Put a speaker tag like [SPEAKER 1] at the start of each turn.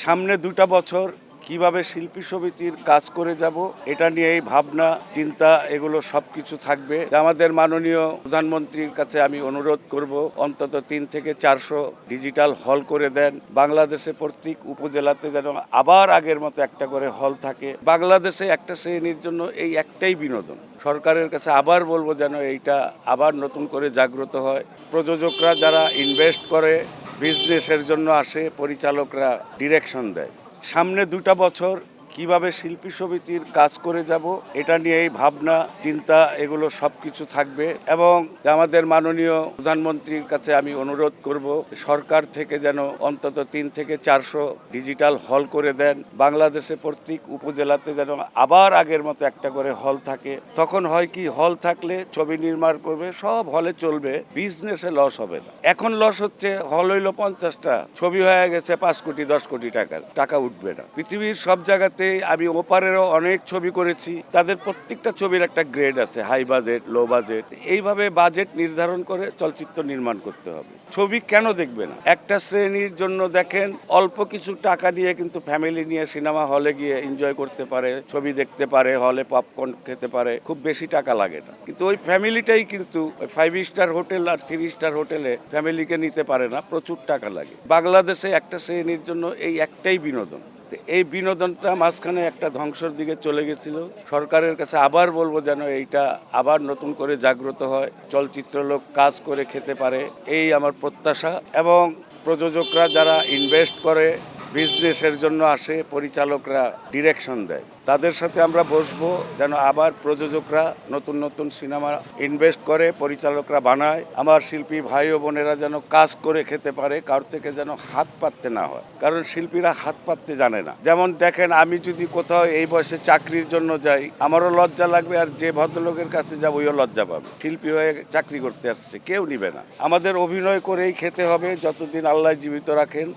[SPEAKER 1] সামনে ২টা বছর কিভাবে শিল্পী সমিতির কাজ করে যাব এটা নিয়েই ভাবনা চিন্তা এগুলো সবকিছু থাকবে। আমাদের মাননীয় প্রধানমন্ত্রীর কাছে আমি অনুরোধ করব অন্তত ৩ থেকে ৪০০ ডিজিটাল হল করে দেন। বাংলাদেশে প্রত্যেক উপজেলাতে যেন আবার আগের মতো একটা করে হল থাকে। বাংলাদেশে একটা শ্রেণীর জন্য এই একটাই বিনোদন। সরকারের কাছে আবার বলবো যেন এইটা আবার নতুন করে জাগ্রত হয়। প্রযোজকরা যারা ইনভেস্ট করে বিজনেসের জন্য আসে, পরিচালকরা ডিরেকশন দেয়। সামনে ২টা বছর কিভাবে শিল্পী সমিতির কাজ করে যাব এটা নিয়েই ভাবনা চিন্তা এগুলো সবকিছু থাকবে। এবং আমাদের মাননীয় প্রধানমন্ত্রীর কাছে আমি অনুরোধ করব সরকার থেকে যেন অন্তত ৩ থেকে ৪০০ ডিজিটাল হল করে দেন। বাংলাদেশে প্রত্যেক উপজেলাতে যেন আবার আগের মতো একটা করে হল থাকে। তখন হয় কি, হল থাকলে ছবি নির্মাণ করবে, সব হলে চলবে, বিজনেসে লস হবে না। এখন লস হচ্ছে, হল হইল 50টা, ছবি হয়ে গেছে 5 কোটি 10 কোটি টাকার, টাকা উঠবে না। পৃথিবীর সব জায়গাতে আমি ওপারেরও অনেক ছবি করেছি, তাদের প্রত্যেকটা ছবির একটা গ্রেড আছে, হাই বাজেট, লো বাজেট। এইভাবে বাজেট নির্ধারণ করে চলচ্চিত্র নির্মাণ করতে হবে। ছবি কেন দেখবে না? একটা শ্রেণীর জন্য দেখেন, অল্প কিছু টাকা নিয়ে কিন্তু ফ্যামিলি নিয়ে সিনেমা হলে গিয়ে এনজয় করতে পারে, ছবি দেখতে পারে, হলে পপকর্ন খেতে পারে, খুব বেশি টাকা লাগে না। কিন্তু ওই ফ্যামিলিটাই কিন্তু 5 স্টার হোটেল আর 3 স্টার হোটেলে ফ্যামিলিকে নিতে পারে না, প্রচুর টাকা লাগে। বাংলাদেশে একটা শ্রেণীর জন্য এই একটাই বিনোদন। এই বিনোদনটা মাঝখানে একটা ধ্বংসের দিকে চলে গেছিল। সরকারের কাছে আবার বলবো যেন এইটা আবার নতুন করে জাগ্রত হয়, চলচ্চিত্র লোক কাজ করে খেতে পারে, এই আমার প্রত্যাশা। এবং প্রযোজকরা যারা ইনভেস্ট করে বিজনেসের জন্য আসে, পরিচালকরা ডিরেকশন দেয়, তাদের সাথে আমরা বসবো যেন আবার প্রযোজকরা নতুন নতুন সিনেমা ইনভেস্ট করে, পরিচালকরা বানায়, আমার শিল্পী ভাই ও বোনেরা যেন কাজ করে খেতে পারে, কার থেকে যেন হাত পাততে না হয়। কারণ শিল্পীরা হাত পাততে জানে না। যেমন দেখেন, আমি যদি কোথাও এই বয়সে চাকরির জন্য যাই, আমারও লজ্জা লাগবে, আর যে ভদ্রলোকের কাছে যাবো ওইও লজ্জা পাবে। শিল্পী হয়ে চাকরি করতে আসছে, কেউ নিবে না। আমাদের অভিনয় করেই খেতে হবে যতদিন আল্লাহ জীবিত রাখেন।